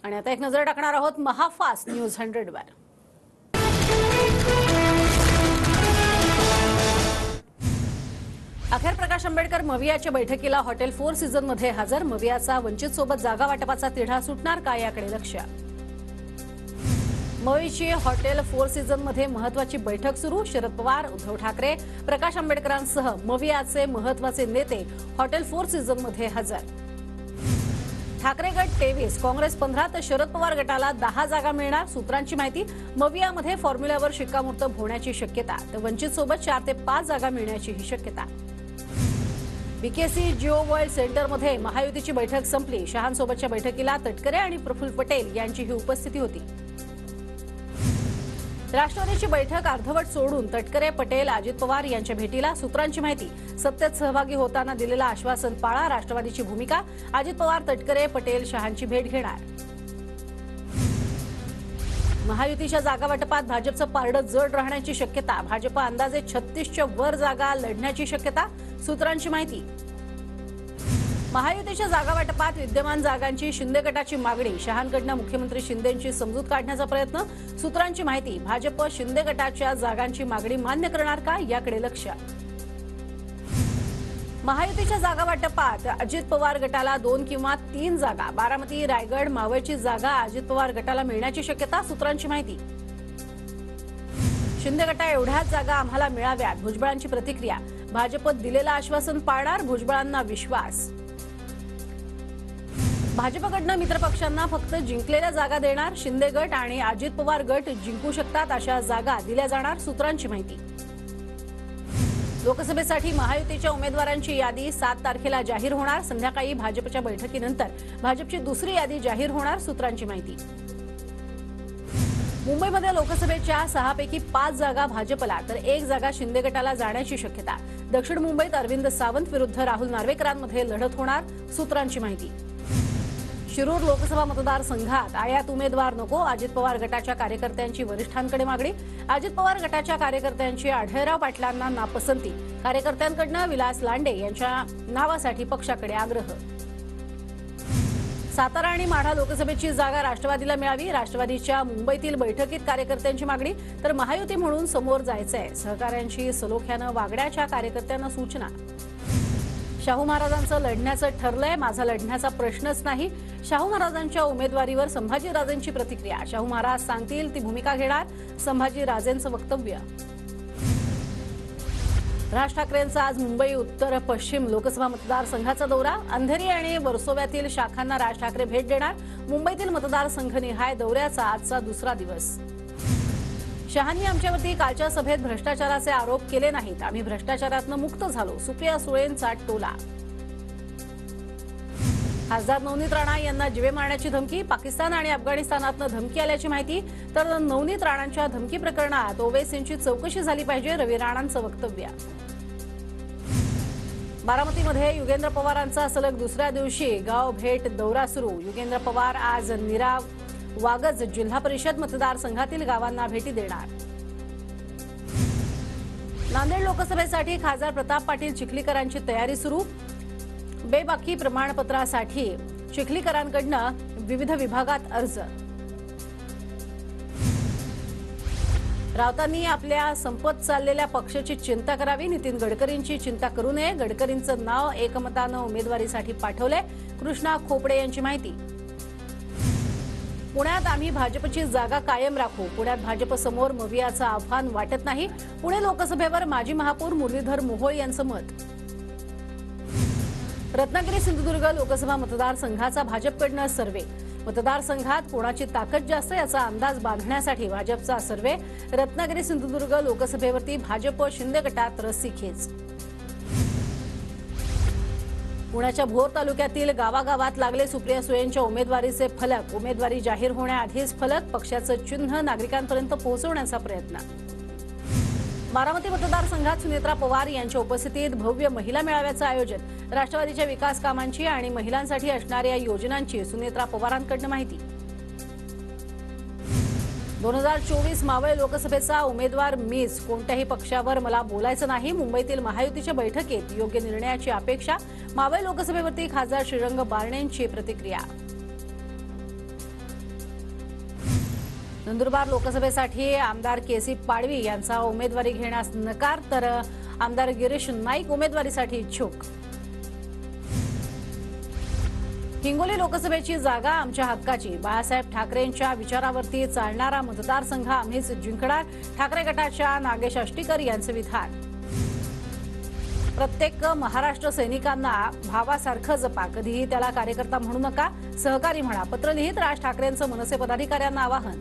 आणि आता एक नजर टाकणार आहोत महाफास्ट न्यूज 100 वर। अखेर प्रकाश आंबेडकर मवियाच्या बैठकीला हॉटेल फोर सीझन मध्ये हजर। मवियाचा वंचित सोबत जागा वाटपाचा तिढा सुटणार का याकडे लक्ष। मविची हॉटेल फोर सीझन मध्ये महत्त्वाची बैठक सुरू। शरद पवार, उद्धव ठाकरे, प्रकाश आंबेडकरांसह मवियाचे महत्त्वाचे नेते हॉटेल फोर सीझन मध्ये हजर। ठाकरे गट 23, काँग्रेस 15 तर शरद पवार गटाला 10 जागा मिळणार। सूत्रांची माहिती, मवियामध्ये फॉर्म्युल्यावर शिक्कामोर्तब होण्याची शक्यता, तर वंचित सोबत 4 ते 5 जागा मिळण्याची ही शक्यता। बीकेसी जिओ वर्ल्ड सेंटरमध्ये महायुतीची बैठक संपली। शहांसोबतच्या बैठकीला तटकरे आणि प्रफुल्ल पटेल यांची ही उपस्थिती होती। राष्ट्रवादीची बैठक अर्धवट सोडून तटकरे, पटेल, अजित पवार यांच्या भेटीला। सूत्रांची माहिती, सत्तेत सहभागी होताना दिलेलं आश्वासन पाळा, राष्ट्रवादीची भूमिका। अजित पवार, तटकरे, पटेल शहांची भेट घेणार। महायुतीच्या जागा वाटपात भाजपचं पारडं जड राहण्याची शक्यता। भाजप अंदाजे 36च्या वर जागा लढण्याची शक्यता। सूत्रांची माहिती, महायुतीच्या जागा वाटपात विद्यमान जागांची शिंदे गटाची मागणी। शहांकडनं मुख्यमंत्री शिंदेंची समजूत काढण्याचा प्रयत्न। सूत्रांची माहिती, भाजप शिंदे गटाच्या जागांची मागणी मान्य करणार का याकडे लक्ष। महायुतीच्या जागा वाटपात अजित पवार गटाला 2 किंवा 3 जागा। बारामती, रायगड, मावळची जागा अजित पवार गटाला मिळण्याची शक्यता। सूत्रांची माहिती, शिंदे गटा एवढ्याच जागा आम्हाला मिळाव्यात। भुजबळांची प्रतिक्रिया, भाजप दिलेलं आश्वासन पाळणार, भुजबळांना विश्वास। भाजपकडनं मित्रपक्षांना फक्त जिंकलेल्या जागा देणार। शिंदे गट आणि अजित पवार गट जिंकू शकतात अशा जागा दिल्या जाणार। सूत्रांची माहिती, लोकसभेसाठी महायुतीच्या उमेदवारांची यादी 7 तारखेला जाहीर होणार। संध्याकाळी भाजपच्या बैठकीनंतर भाजपची दुसरी यादी जाहीर होणार। सूत्रांची माहिती, मुंबईमध्ये लोकसभेच्या 6 पैकी 5 जागा भाजपला तर 1 जागा शिंदे गटाला जाण्याची शक्यता। दक्षिण मुंबईत अरविंद सावंत विरुद्ध राहुल नार्वेकरांमध्ये लढत होणार। सूत्रांची माहिती, शिरूर लोकसभा मतदारसंघात आयात उमेदवार नको, अजित पवार गटाच्या कार्यकर्त्यांची वरिष्ठांकडे मागणी। अजित पवार गटाच्या कार्यकर्त्यांची आढळराव पाटलांना नापसंती। कार्यकर्त्यांकडनं विलास लांडे यांच्या नावासाठी पक्षाकडे आग्रह। सातारा आणि माढा लोकसभेची जागा राष्ट्रवादीला मिळावी। राष्ट्रवादीच्या मुंबईतील बैठकीत कार्यकर्त्यांची मागणी, तर महायुती म्हणून समोर जायचंय। सहकाऱ्यांशी सलोख्यानं वागण्याच्या कार्यकर्त्यांना सूचना। शाहू महाराजांचं लढण्याचं ठरलंय, माझा लढण्याचा प्रश्नच नाही। शाहू महाराजांच्या उमेदवारीवर संभाजीराजेंची प्रतिक्रिया। शाहू महाराज सांगतील ती भूमिका घेणार, संभाजीराजेंचं वक्तव्य। राज ठाकरेंचा आज मुंबई उत्तर पश्चिम लोकसभा मतदारसंघाचा दौरा। अंधेरी आणि वर्सोव्यातील शाखांना राज ठाकरे भेट देणार। मुंबईतील मतदारसंघनिहाय दौऱ्याचा आजचा दुसरा दिवस। शहांनी आमच्यावरती कालच्या सभेत भ्रष्टाचाराचे आरोप केले नाहीत, आम्ही भ्रष्टाचारातून मुक्त झालो, सुप्रिया सुळेंचा टोला। खासदार नवनीत राणा यांना जीवे मारण्याची धमकी। पाकिस्तान आणि अफगाणिस्तानातून धमकी आल्याची माहिती, तर नवनीत राणांच्या धमकी प्रकरणात ओवैसींची चौकशी झाली पाहिजे, रवी राणांचं वक्तव्य। बारामतीमध्ये युगेंद्र पवारांचा सलग दुसऱ्या दिवशी गाव भेट दौरा सुरू। युगेंद्र पवार आज नीरा, वागज जिल्हा परिषद मतदारसंघातील गावांना भेटी देणार। नांदेड लोकसभेसाठी खासदार प्रताप पाटील चिखलीकरांची तयारी सुरू। बेबाकी प्रमाणपत्रासाठी चिखलीकरांकडनं विविध विभागात अर्ज। राऊतांनी आपल्या संपत चाललेल्या पक्षाची चिंता करावी, नितीन गडकरींची चिंता करू नये। गडकरींचं नाव एकमतानं उमेदवारीसाठी पाठवलंय, कृष्णा खोपडे यांची माहिती। पुण्यात आम्ही भाजपची जागा कायम राखू। पुण्यात भाजप समोर मवियाचं आव्हान वाटत नाही। पुणे लोकसभेवर माजी महापौर मुरलीधर मोहोळ यांचं मत। रत्नागिरी सिंधुदुर्ग लोकसभा मतदारसंघाचा भाजपकडनं सर्वे। मतदारसंघात कोणाची ताकद जास्त याचा अंदाज बांधण्यासाठी भाजपचा सर्वे। रत्नागिरी सिंधुदुर्ग लोकसभेवरती भाजप शिंदे गटात रस्सीखेच। पुण्याच्या भोर तालुक्यातील गावागावात लागले सुप्रिया सुळेंच्या उमेदवारीचे फलक। उमेदवारी जाहीर होण्याआधीच फलक, पक्षाचं चिन्ह नागरिकांपर्यंत पोहोचवण्याचा प्रयत्न। बारामती मतदारसंघात सुनेत्रा पवार यांच्या उपस्थितीत भव्य महिला मेळाव्याचं आयोजन। राष्ट्रवादीच्या विकास कामांची आणि महिलांसाठी असणाऱ्या योजनांची सुनेत्रा पवारांकडून माहिती। 2024 मावळ लोकसभेचा उमेदवार मीच, कोणत्याही पक्षावर मला बोलायचं नाही। मुंबईतील महायुतीच्या बैठकीत योग्य निर्णयाची अपेक्षा। मावळ लोकसभेवरती खासदार श्रीरंग बारणेंची प्रतिक्रिया। नंदुरबार लोकसभेसाठी आमदार केसी पाडवी यांचा उमेदवारी घेण्यास नकार, तर आमदार गिरीश नाईक उमेदवारीसाठी इच्छुक. हिंगोली लोकसभेची जागा आमच्या हक्काची, बाळासाहेब ठाकरेंच्या विचारावरती चालणारा मतदारसंघ आम्हीच जिंकणार, ठाकरे गटाच्या नागेश अष्टीकर यांचे विधान. प्रत्येक महाराष्ट्र सैनिकांना भावासारखं जपा, कधीही त्याला कार्यकर्ता म्हणू नका, सहकारी म्हणा, पत्र लिहित राज ठाकरेंचं मनसे पदाधिकाऱ्यांना आवाहन.